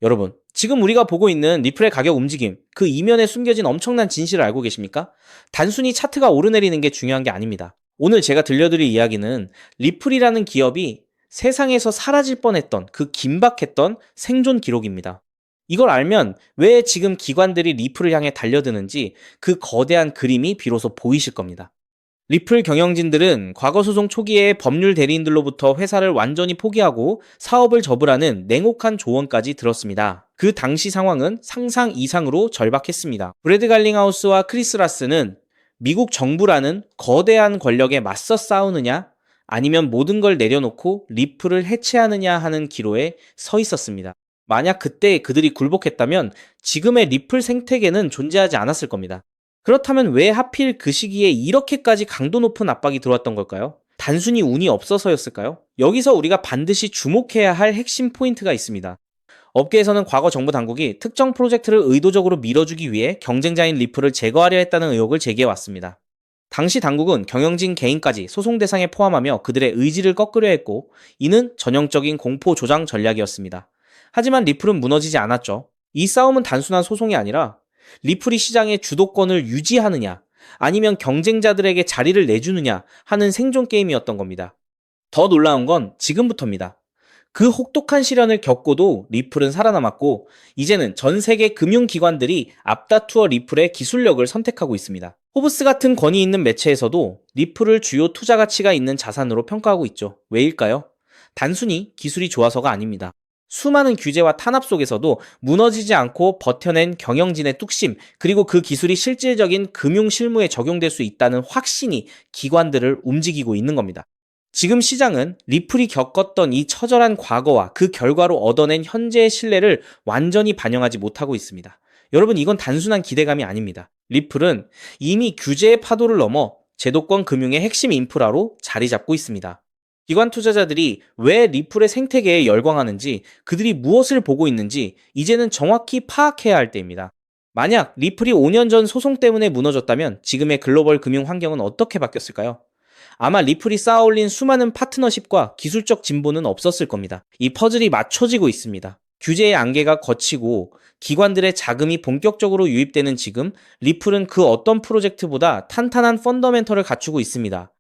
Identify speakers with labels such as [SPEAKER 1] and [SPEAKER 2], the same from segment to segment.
[SPEAKER 1] 여러분, 지금 우리가 보고 있는 리플의 가격 움직임, 그 이면에 숨겨진 엄청난 진실을 알고 계십니까? 단순히 차트가 오르내리는 게 중요한 게 아닙니다. 오늘 제가 들려드릴 이야기는 리플이라는 기업이 세상에서 사라질 뻔했던 그 긴박했던 생존 기록입니다. 이걸 알면 왜 지금 기관들이 리플을 향해 달려드는지 그 거대한 그림이 비로소 보이실 겁니다. 리플 경영진들은 과거 소송 초기에 법률 대리인들로부터 회사를 완전히 포기하고 사업을 접으라는 냉혹한 조언까지 들었습니다. 그 당시 상황은 상상 이상으로 절박했습니다. 브래드 갈링하우스와 크리스 라스는 미국 정부라는 거대한 권력에 맞서 싸우느냐 아니면 모든 걸 내려놓고 리플을 해체하느냐 하는 기로에 서 있었습니다. 만약 그때 그들이 굴복했다면 지금의 리플 생태계는 존재하지 않았을 겁니다. 그렇다면 왜 하필 그 시기에 이렇게까지 강도 높은 압박이 들어왔던 걸까요? 단순히 운이 없어서였을까요? 여기서 우리가 반드시 주목해야 할 핵심 포인트가 있습니다. 업계에서는 과거 정부 당국이 특정 프로젝트를 의도적으로 밀어주기 위해 경쟁자인 리플을 제거하려 했다는 의혹을 제기해왔습니다. 당시 당국은 경영진 개인까지 소송 대상에 포함하며 그들의 의지를 꺾으려 했고, 이는 전형적인 공포 조장 전략이었습니다. 하지만 리플은 무너지지 않았죠. 이 싸움은 단순한 소송이 아니라 리플이 시장의 주도권을 유지하느냐 아니면 경쟁자들에게 자리를 내주느냐 하는 생존 게임이었던 겁니다. 더 놀라운 건 지금부터입니다. 그 혹독한 시련을 겪고도 리플은 살아남았고 이제는 전 세계 금융기관들이 앞다투어 리플의 기술력을 선택하고 있습니다. 포브스 같은 권위 있는 매체에서도 리플을 주요 투자 가치가 있는 자산으로 평가하고 있죠. 왜일까요? 단순히 기술이 좋아서가 아닙니다. 수많은 규제와 탄압 속에서도 무너지지 않고 버텨낸 경영진의 뚝심, 그리고 그 기술이 실질적인 금융 실무에 적용될 수 있다는 확신이 기관들을 움직이고 있는 겁니다. 지금 시장은 리플이 겪었던 이 처절한 과거와 그 결과로 얻어낸 현재의 신뢰를 완전히 반영하지 못하고 있습니다. 여러분, 이건 단순한 기대감이 아닙니다. 리플은 이미 규제의 파도를 넘어 제도권 금융의 핵심 인프라로 자리 잡고 있습니다. 기관 투자자들이 왜 리플의 생태계에 열광하는지, 그들이 무엇을 보고 있는지 이제는 정확히 파악해야 할 때입니다. 만약 리플이 5년 전 소송 때문에 무너졌다면 지금의 글로벌 금융 환경은 어떻게 바뀌었을까요? 아마 리플이 쌓아올린 수많은 파트너십과 기술적 진보는 없었을 겁니다. 이 퍼즐이 맞춰지고 있습니다. 규제의 안개가 걷히고 기관들의 자금이 본격적으로 유입되는 지금, 리플은 그 어떤 프로젝트보다 탄탄한 펀더멘털을 갖추고 있습니다.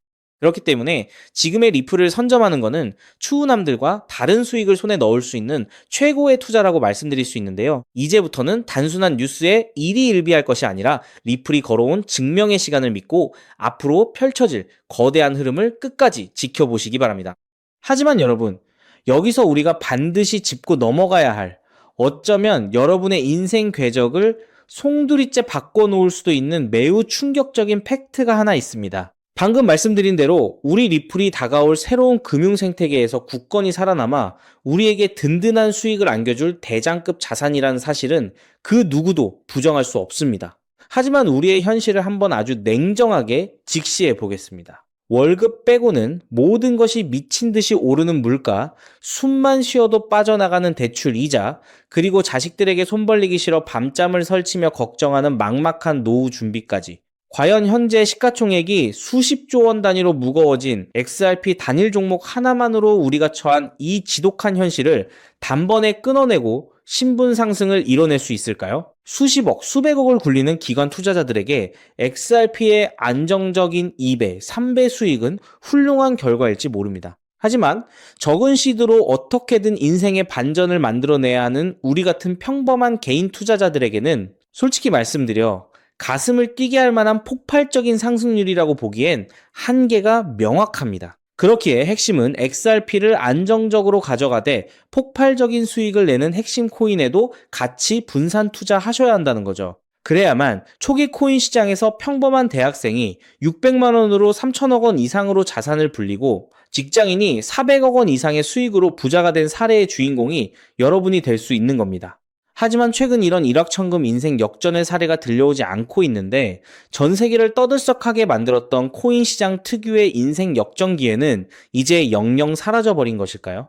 [SPEAKER 1] 그렇기 때문에 지금의 리플을 선점하는 것은 추후남들과 다른 수익을 손에 넣을 수 있는 최고의 투자라고 말씀드릴 수 있는데요. 이제부터는 단순한 뉴스에 일희일비할 것이 아니라 리플이 걸어온 증명의 시간을 믿고 앞으로 펼쳐질 거대한 흐름을 끝까지 지켜보시기 바랍니다. 하지만 여러분, 여기서 우리가 반드시 짚고 넘어가야 할, 어쩌면 여러분의 인생 궤적을 송두리째 바꿔놓을 수도 있는 매우 충격적인 팩트가 하나 있습니다. 방금 말씀드린 대로 우리 리플이 다가올 새로운 금융 생태계에서 굳건히 살아남아 우리에게 든든한 수익을 안겨줄 대장급 자산이라는 사실은 그 누구도 부정할 수 없습니다. 하지만 우리의 현실을 한번 아주 냉정하게 직시해 보겠습니다. 월급 빼고는 모든 것이 미친 듯이 오르는 물가, 숨만 쉬어도 빠져나가는 대출 이자, 그리고 자식들에게 손 벌리기 싫어 밤잠을 설치며 걱정하는 막막한 노후 준비까지. 과연 현재 시가총액이 수십조 원 단위로 무거워진 XRP 단일 종목 하나만으로 우리가 처한 이 지독한 현실을 단번에 끊어내고 신분 상승을 이뤄낼 수 있을까요? 수십억, 수백억을 굴리는 기관 투자자들에게 XRP의 안정적인 2배, 3배 수익은 훌륭한 결과일지 모릅니다. 하지만 적은 시드로 어떻게든 인생의 반전을 만들어내야 하는 우리 같은 평범한 개인 투자자들에게는 솔직히 말씀드려 가슴을 뛰게 할 만한 폭발적인 상승률이라고 보기엔 한계가 명확합니다. 그렇기에 핵심은 XRP를 안정적으로 가져가되 폭발적인 수익을 내는 핵심 코인에도 같이 분산 투자하셔야 한다는 거죠. 그래야만 초기 코인 시장에서 평범한 대학생이 600만 원으로 3천억 원 이상으로 자산을 불리고 직장인이 400억 원 이상의 수익으로 부자가 된 사례의 주인공이 여러분이 될 수 있는 겁니다. 하지만 최근 이런 일확천금 인생 역전의 사례가 들려오지 않고 있는데 전 세계를 떠들썩하게 만들었던 코인 시장 특유의 인생 역전 기회는 이제 영영 사라져버린 것일까요?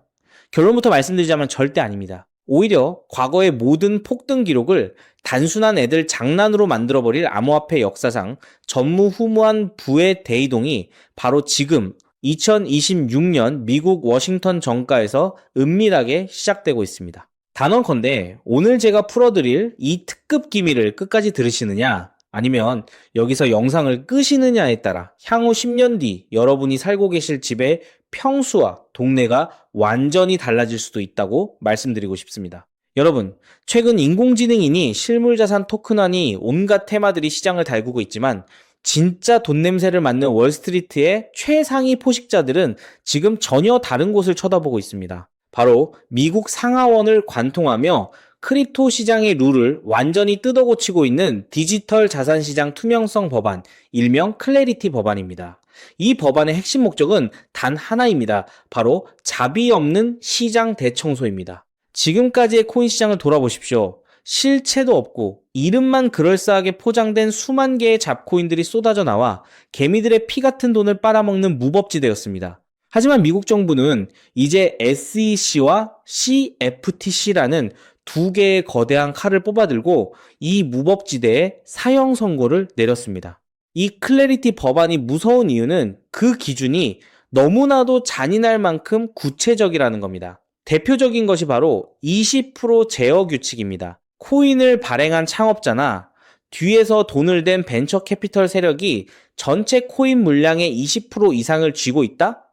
[SPEAKER 1] 결론부터 말씀드리자면 절대 아닙니다. 오히려 과거의 모든 폭등 기록을 단순한 애들 장난으로 만들어버릴 암호화폐 역사상 전무후무한 부의 대이동이 바로 지금 2026년 미국 워싱턴 정가에서 은밀하게 시작되고 있습니다. 단언컨대 오늘 제가 풀어드릴 이 특급 기밀을 끝까지 들으시느냐, 아니면 여기서 영상을 끄시느냐에 따라 향후 10년 뒤 여러분이 살고 계실 집의 평수와 동네가 완전히 달라질 수도 있다고 말씀드리고 싶습니다. 여러분, 최근 인공지능이니 실물자산 토큰화니 온갖 테마들이 시장을 달구고 있지만 진짜 돈 냄새를 맡는 월스트리트의 최상위 포식자들은 지금 전혀 다른 곳을 쳐다보고 있습니다. 바로 미국 상하원을 관통하며 크립토 시장의 룰을 완전히 뜯어고치고 있는 디지털 자산 시장 투명성 법안, 일명 클래리티 법안입니다. 이 법안의 핵심 목적은 단 하나입니다. 바로 자비 없는 시장 대청소입니다. 지금까지의 코인 시장을 돌아보십시오. 실체도 없고 이름만 그럴싸하게 포장된 수만 개의 잡코인들이 쏟아져 나와 개미들의 피 같은 돈을 빨아먹는 무법지대였습니다. 하지만 미국 정부는 이제 SEC와 CFTC라는 두 개의 거대한 칼을 뽑아들고 이 무법지대에 사형 선고를 내렸습니다. 이 클래리티 법안이 무서운 이유는 그 기준이 너무나도 잔인할 만큼 구체적이라는 겁니다. 대표적인 것이 바로 20% 제어 규칙입니다. 코인을 발행한 창업자나 뒤에서 돈을 댄 벤처 캐피털 세력이 전체 코인 물량의 20% 이상을 쥐고 있다?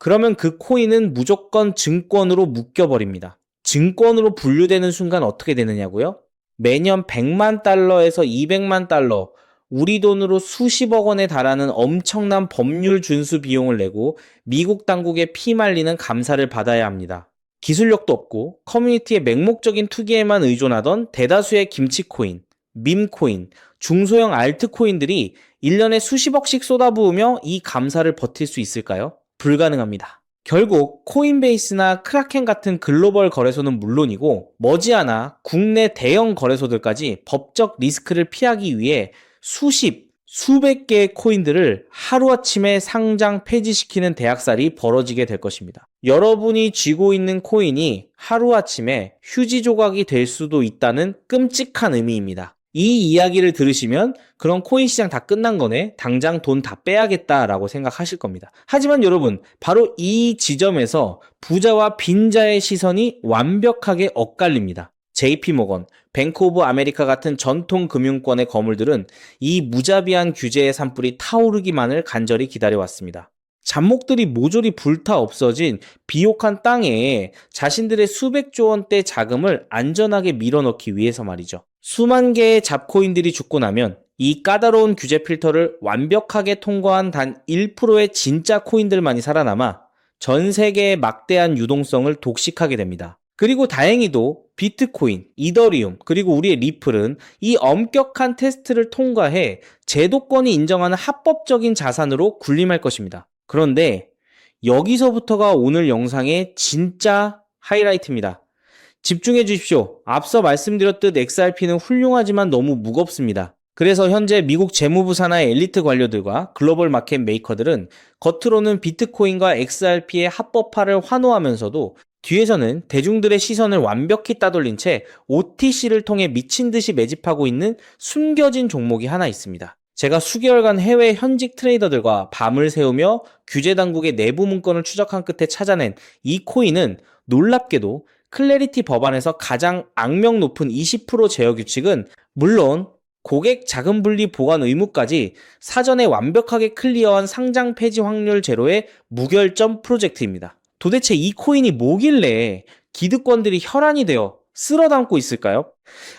[SPEAKER 1] 그러면 그 코인은 무조건 증권으로 묶여버립니다. 증권으로 분류되는 순간 어떻게 되느냐고요? 매년 100만 달러에서 200만 달러, 우리 돈으로 수십억 원에 달하는 엄청난 법률 준수 비용을 내고 미국 당국에 피말리는 감사를 받아야 합니다. 기술력도 없고 커뮤니티의 맹목적인 투기에만 의존하던 대다수의 김치코인, 밈코인, 중소형 알트코인들이 1년에 수십억씩 쏟아부으며 이 감사를 버틸 수 있을까요? 불가능합니다. 결국 코인베이스나 크라켄 같은 글로벌 거래소는 물론이고 머지않아 국내 대형 거래소들까지 법적 리스크를 피하기 위해 수백 개의 코인들을 하루아침에 상장 폐지시키는 대학살이 벌어지게 될 것입니다. 여러분이 쥐고 있는 코인이 하루아침에 휴지 조각이 될 수도 있다는 끔찍한 의미입니다. 이 이야기를 들으시면 그럼 코인 시장 다 끝난 거네, 당장 돈 다 빼야겠다라고 생각하실 겁니다. 하지만 여러분, 바로 이 지점에서 부자와 빈자의 시선이 완벽하게 엇갈립니다. JP모건, 뱅크 오브 아메리카 같은 전통 금융권의 거물들은 이 무자비한 규제의 산불이 타오르기만을 간절히 기다려왔습니다. 잡목들이 모조리 불타 없어진 비옥한 땅에 자신들의 수백조 원대 자금을 안전하게 밀어넣기 위해서 말이죠. 수만 개의 잡코인들이 죽고 나면 이 까다로운 규제 필터를 완벽하게 통과한 단 1%의 진짜 코인들만이 살아남아 전 세계의 막대한 유동성을 독식하게 됩니다. 그리고 다행히도 비트코인, 이더리움, 그리고 우리의 리플은 이 엄격한 테스트를 통과해 제도권이 인정하는 합법적인 자산으로 군림할 것입니다. 그런데 여기서부터가 오늘 영상의 진짜 하이라이트입니다. 집중해 주십시오. 앞서 말씀드렸듯 XRP는 훌륭하지만 너무 무겁습니다. 그래서 현재 미국 재무부 산하의 엘리트 관료들과 글로벌 마켓 메이커들은 겉으로는 비트코인과 XRP의 합법화를 환호하면서도 뒤에서는 대중들의 시선을 완벽히 따돌린 채 OTC를 통해 미친 듯이 매집하고 있는 숨겨진 종목이 하나 있습니다. 제가 수개월간 해외 현직 트레이더들과 밤을 새우며 규제 당국의 내부 문건을 추적한 끝에 찾아낸 이 코인은 놀랍게도 클래리티 법안에서 가장 악명 높은 20% 제어 규칙은 물론 고객 자금 분리 보관 의무까지 사전에 완벽하게 클리어한 상장 폐지 확률 제로의 무결점 프로젝트입니다. 도대체 이 코인이 뭐길래 기득권들이 혈안이 되어 쓸어담고 있을까요?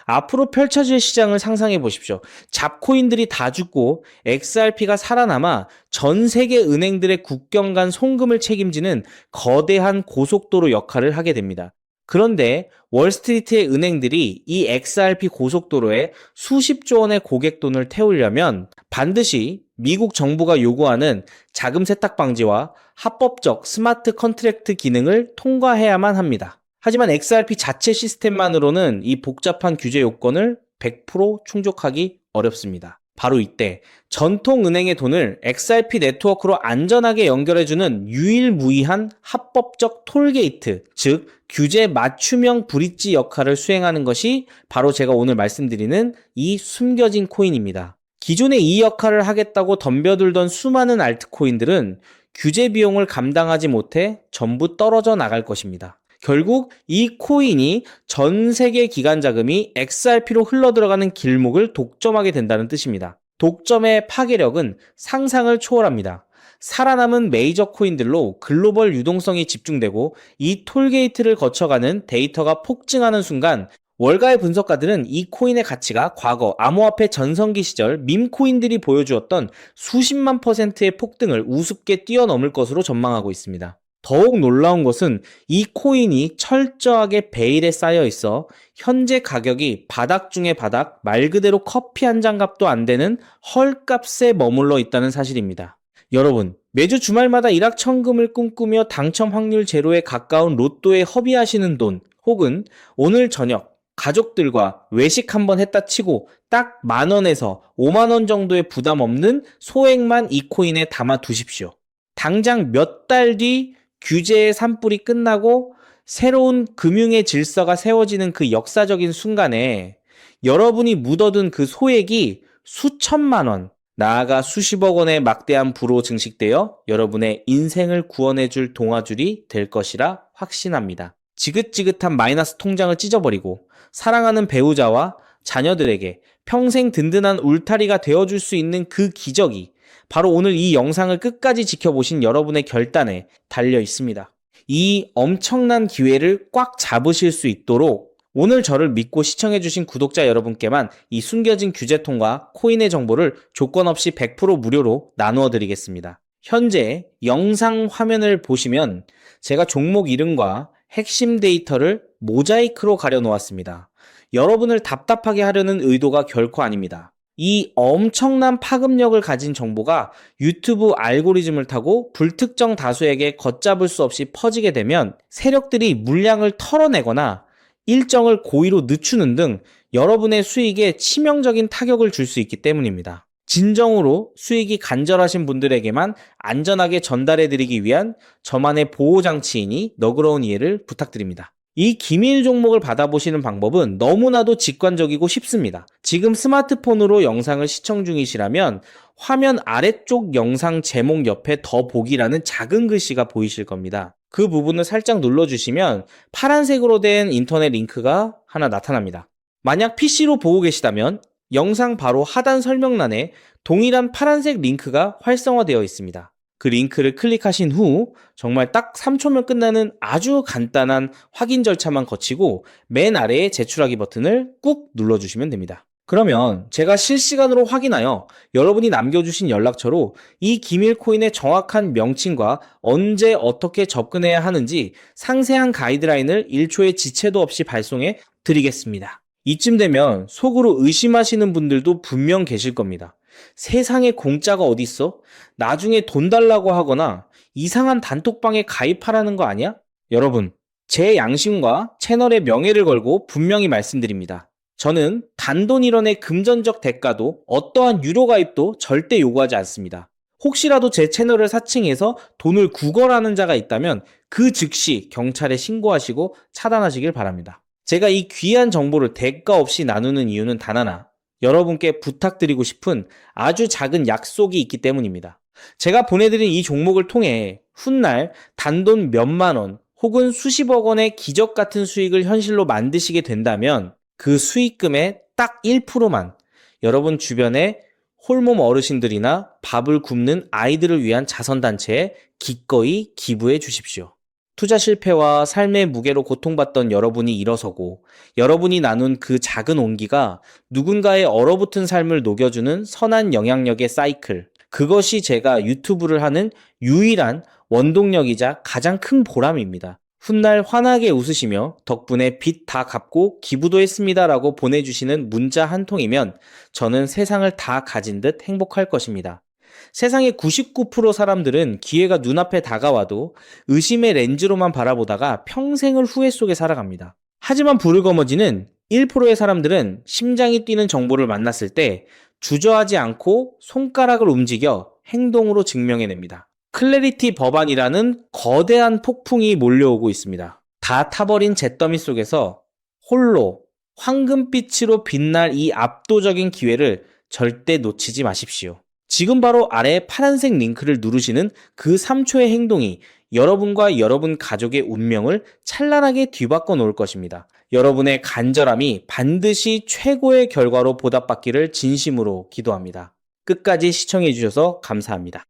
[SPEAKER 1] 앞으로 펼쳐질 시장을 상상해 보십시오. 잡코인들이 다 죽고 XRP가 살아남아 전 세계 은행들의 국경 간 송금을 책임지는 거대한 고속도로 역할을 하게 됩니다. 그런데 월스트리트의 은행들이 이 XRP 고속도로에 수십조 원의 고객 돈을 태우려면 반드시 미국 정부가 요구하는 자금 세탁 방지와 합법적 스마트 컨트랙트 기능을 통과해야만 합니다. 하지만 XRP 자체 시스템만으로는 이 복잡한 규제 요건을 100% 충족하기 어렵습니다. 바로 이때 전통은행의 돈을 XRP 네트워크로 안전하게 연결해주는 유일무이한 합법적 톨게이트, 즉 규제 맞춤형 브릿지 역할을 수행하는 것이 바로 제가 오늘 말씀드리는 이 숨겨진 코인입니다. 기존에 이 역할을 하겠다고 덤벼들던 수많은 알트코인들은 규제 비용을 감당하지 못해 전부 떨어져 나갈 것입니다. 결국 이 코인이 전 세계 기관 자금이 XRP로 흘러들어가는 길목을 독점하게 된다는 뜻입니다. 독점의 파괴력은 상상을 초월합니다. 살아남은 메이저 코인들로 글로벌 유동성이 집중되고 이 톨게이트를 거쳐가는 데이터가 폭증하는 순간 월가의 분석가들은 이 코인의 가치가 과거 암호화폐 전성기 시절 밈코인들이 보여주었던 수십만 %의 폭등을 우습게 뛰어넘을 것으로 전망하고 있습니다. 더욱 놀라운 것은 이 코인이 철저하게 베일에 쌓여 있어 현재 가격이 바닥 중의 바닥, 말 그대로 커피 한 잔 값도 안 되는 헐값에 머물러 있다는 사실입니다. 여러분, 매주 주말마다 일확천금을 꿈꾸며 당첨 확률 제로에 가까운 로또에 허비하시는 돈, 혹은 오늘 저녁 가족들과 외식 한번 했다 치고 딱 10,000원에서 50,000원 정도의 부담 없는 소액만 이 코인에 담아 두십시오. 당장 몇 달 뒤 규제의 산불이 끝나고 새로운 금융의 질서가 세워지는 그 역사적인 순간에 여러분이 묻어둔 그 소액이 수천만 원, 나아가 수십억 원의 막대한 부로 증식되어 여러분의 인생을 구원해줄 동아줄이 될 것이라 확신합니다. 지긋지긋한 마이너스 통장을 찢어버리고 사랑하는 배우자와 자녀들에게 평생 든든한 울타리가 되어줄 수 있는 그 기적이 바로 오늘 이 영상을 끝까지 지켜보신 여러분의 결단에 달려 있습니다. 이 엄청난 기회를 꽉 잡으실 수 있도록 오늘 저를 믿고 시청해주신 구독자 여러분께만 이 숨겨진 규제통과 코인의 정보를 조건 없이 100% 무료로 나누어 드리겠습니다. 현재 영상 화면을 보시면 제가 종목 이름과 핵심 데이터를 모자이크로 가려 놓았습니다. 여러분을 답답하게 하려는 의도가 결코 아닙니다. 이 엄청난 파급력을 가진 정보가 유튜브 알고리즘을 타고 불특정 다수에게 걷잡을 수 없이 퍼지게 되면 세력들이 물량을 털어내거나 일정을 고의로 늦추는 등 여러분의 수익에 치명적인 타격을 줄 수 있기 때문입니다. 진정으로 수익이 간절하신 분들에게만 안전하게 전달해드리기 위한 저만의 보호장치이니 너그러운 이해를 부탁드립니다. 이 기밀 종목을 받아보시는 방법은 너무나도 직관적이고 쉽습니다. 지금 스마트폰으로 영상을 시청 중이시라면 화면 아래쪽 영상 제목 옆에 더 보기라는 작은 글씨가 보이실 겁니다. 그 부분을 살짝 눌러주시면 파란색으로 된 인터넷 링크가 하나 나타납니다. 만약 PC로 보고 계시다면 영상 바로 하단 설명란에 동일한 파란색 링크가 활성화되어 있습니다. 그 링크를 클릭하신 후 정말 딱 3초면 끝나는 아주 간단한 확인 절차만 거치고 맨 아래에 제출하기 버튼을 꾹 눌러주시면 됩니다. 그러면 제가 실시간으로 확인하여 여러분이 남겨주신 연락처로 이 기밀 코인의 정확한 명칭과 언제 어떻게 접근해야 하는지 상세한 가이드라인을 1초의 지체도 없이 발송해 드리겠습니다. 이쯤 되면 속으로 의심하시는 분들도 분명 계실 겁니다. 세상에 공짜가 어딨어? 나중에 돈 달라고 하거나 이상한 단톡방에 가입하라는 거 아니야? 여러분, 제 양심과 채널의 명예를 걸고 분명히 말씀드립니다. 저는 단돈 1원의 금전적 대가도 어떠한 유료 가입도 절대 요구하지 않습니다. 혹시라도 제 채널을 사칭해서 돈을 구걸하는 자가 있다면 그 즉시 경찰에 신고하시고 차단하시길 바랍니다. 제가 이 귀한 정보를 대가 없이 나누는 이유는 단 하나, 여러분께 부탁드리고 싶은 아주 작은 약속이 있기 때문입니다. 제가 보내드린 이 종목을 통해 훗날 단돈 몇만 원 혹은 수십억 원의 기적 같은 수익을 현실로 만드시게 된다면 그 수익금의 딱 1%만 여러분 주변에 홀몸 어르신들이나 밥을 굶는 아이들을 위한 자선단체에 기꺼이 기부해 주십시오. 투자 실패와 삶의 무게로 고통받던 여러분이 일어서고 여러분이 나눈 그 작은 온기가 누군가의 얼어붙은 삶을 녹여주는 선한 영향력의 사이클, 그것이 제가 유튜브를 하는 유일한 원동력이자 가장 큰 보람입니다. 훗날 환하게 웃으시며 덕분에 빚 다 갚고 기부도 했습니다 라고 보내주시는 문자 한 통이면 저는 세상을 다 가진 듯 행복할 것입니다. 세상의 99% 사람들은 기회가 눈앞에 다가와도 의심의 렌즈로만 바라보다가 평생을 후회 속에 살아갑니다. 하지만 부르거머지는 1%의 사람들은 심장이 뛰는 정보를 만났을 때 주저하지 않고 손가락을 움직여 행동으로 증명해냅니다. 클래리티 법안이라는 거대한 폭풍이 몰려오고 있습니다. 다 타버린 잿더미 속에서 홀로 황금빛으로 빛날 이 압도적인 기회를 절대 놓치지 마십시오. 지금 바로 아래 파란색 링크를 누르시는 그 3초의 행동이 여러분과 여러분 가족의 운명을 찬란하게 뒤바꿔 놓을 것입니다. 여러분의 간절함이 반드시 최고의 결과로 보답받기를 진심으로 기도합니다. 끝까지 시청해 주셔서 감사합니다.